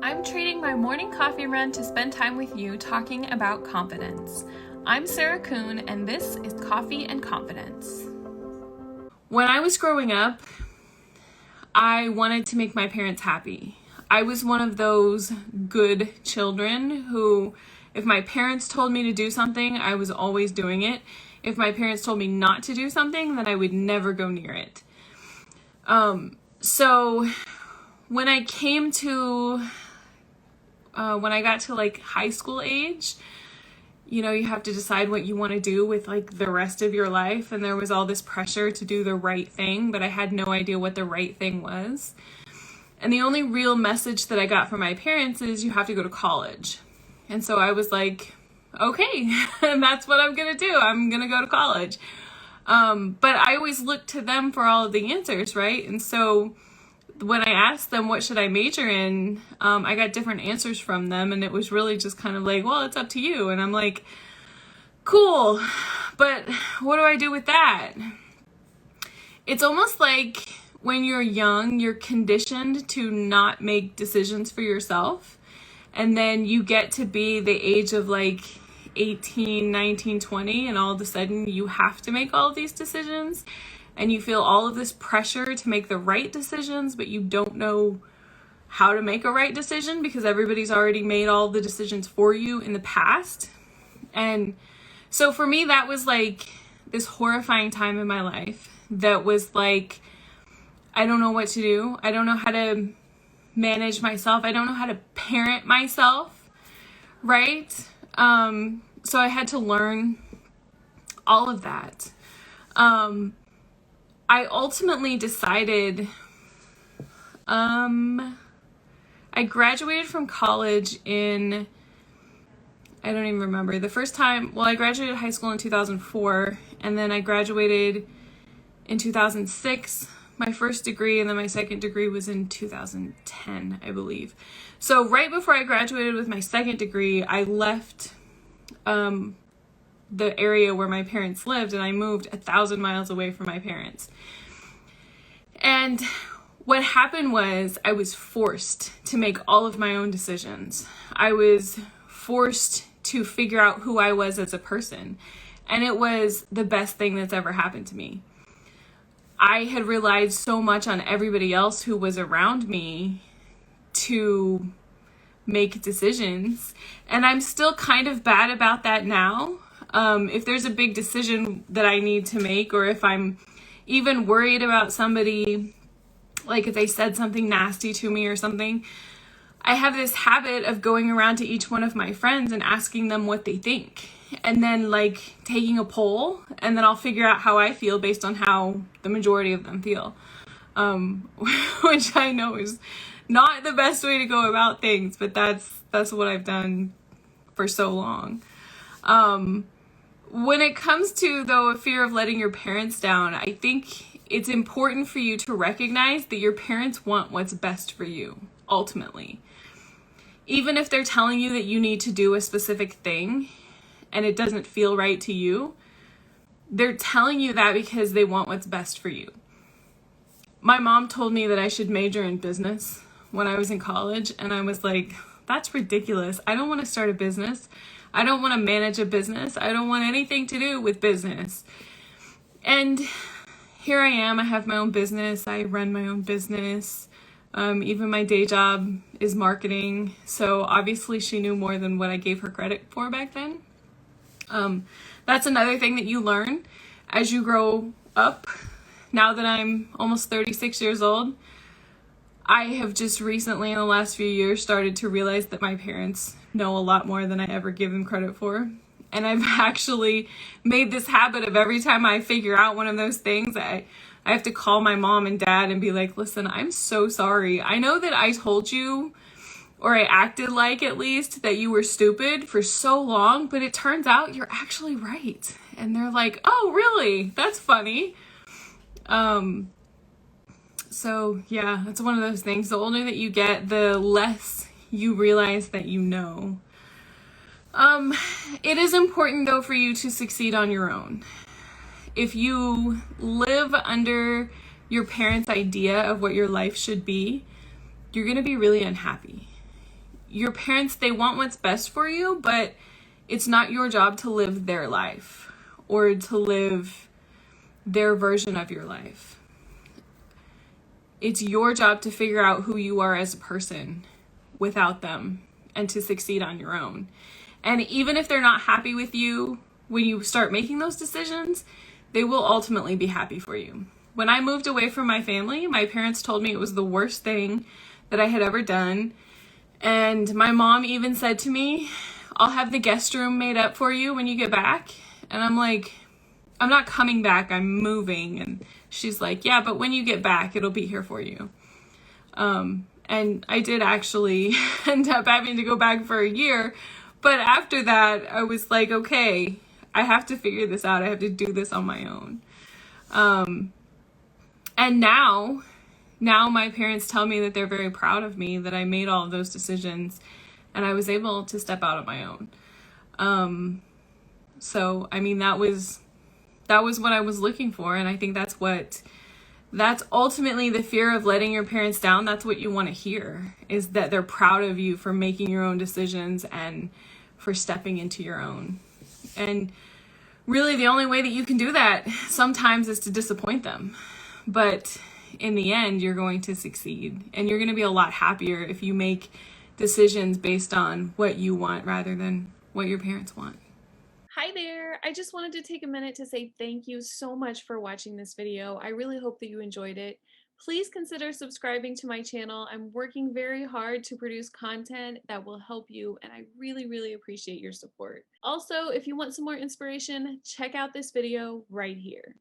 I'm trading my morning coffee run to spend time with you talking about confidence. I'm Sarah Kuhn, and this is Coffee and Confidence. When I was growing up, I wanted to make my parents happy. I was one of those good children who, if my parents told me to do something, I was always doing it. If my parents told me not to do something, then I would never go near it. So when I came to, when I got to like high school age, you know, you have to decide what you want to do with like the rest of your life. And there was all this pressure to do the right thing, but I had no idea what the right thing was. And the only real message that I got from my parents is you have to go to college. And so I was like, okay, that's what I'm going to do. I'm going to go to college. But I always looked to them for all of the answers, right? And so when I asked them what should I major in, I got different answers from them, and it was really just kind of like, well, it's up to you. And I'm like, cool, but what do I do with that? It's almost like when you're young, you're conditioned to not make decisions for yourself. And then you get to be the age of like 18, 19, 20, and all of a sudden you have to make all of these decisions. And you feel all of this pressure to make the right decisions, but you don't know how to make a right decision because everybody's already made all the decisions for you in the past. And so for me, that was like this horrifying time in my life that was like, I don't know what to do. I don't know how to manage myself. I don't know how to parent myself, right? So I had to learn all of that. I ultimately decided, I graduated from college in, I don't even remember, the first time, well, I graduated high school in 2004, and then I graduated in 2006, my first degree, and then my second degree was in 2010, I believe. So right before I graduated with my second degree, I left the area where my parents lived, and I moved 1,000 miles away from my parents. And what happened was I was forced to make all of my own decisions. I was forced to figure out who I was as a person. And it was the best thing that's ever happened to me. I had relied so much on everybody else who was around me to make decisions. And I'm still kind of bad about that now. If there's a big decision that I need to make, or if I'm even worried about somebody, like if they said something nasty to me or something, I have this habit of going around to each one of my friends and asking them what they think. And then like taking a poll, and then I'll figure out how I feel based on how the majority of them feel. Which I know is not the best way to go about things, but that's what I've done for so long. When it comes to, though, a fear of letting your parents down, I think it's important for you to recognize that your parents want what's best for you, ultimately. Even if they're telling you that you need to do a specific thing and it doesn't feel right to you, they're telling you that because they want what's best for you. My mom told me that I should major in business when I was in college, and I was like, that's ridiculous. I don't want to start a business. I don't want to manage a business. I don't want anything to do with business. And here I am. I have my own business. I run my own business. Even my day job is marketing. So obviously she knew more than what I gave her credit for back then. That's another thing that you learn as you grow up. Now that I'm almost 36 years old, I have just recently, in the last few years, started to realize that my parents know a lot more than I ever give them credit for. And I've actually made this habit of every time I figure out one of those things, I have to call my mom and dad and be like, listen, I'm so sorry. I know that I told you, or I acted like at least, that you were stupid for so long, but it turns out you're actually right. And they're like, oh, really? That's funny. So yeah, it's one of those things. The older that you get, the less you realize that you know. It is important though for you to succeed on your own. If you live under your parents' idea of what your life should be, you're going to be really unhappy. your parents, they want what's best for you, but it's not your job to live their life or to live their version of your life. It's your job to figure out who you are as a person without them and to succeed on your own. And even if they're not happy with you when you start making those decisions, they will ultimately be happy for you. When I moved away from my family, my parents told me it was the worst thing that I had ever done. And my mom even said to me, I'll have the guest room made up for you when you get back. And I'm like, I'm not coming back, I'm moving. And she's like, yeah, but when you get back, it'll be here for you. And I did actually end up having to go back for a year. But after that, I was like, okay, I have to figure this out. I have to do this on my own. And now my parents tell me that they're very proud of me, that I made all of those decisions and I was able to step out on my own. So, I mean, that was what I was looking for. And I think that's ultimately the fear of letting your parents down. That's what you want to hear, is that they're proud of you for making your own decisions and for stepping into your own. And really the only way that you can do that sometimes is to disappoint them. But in the end, you're going to succeed and you're going to be a lot happier if you make decisions based on what you want rather than what your parents want. Hi there. I just wanted to take a minute to say thank you so much for watching this video. I really hope that you enjoyed it. Please consider subscribing to my channel. I'm working very hard to produce content that will help you, and I really, really appreciate your support. Also, if you want some more inspiration, check out this video right here.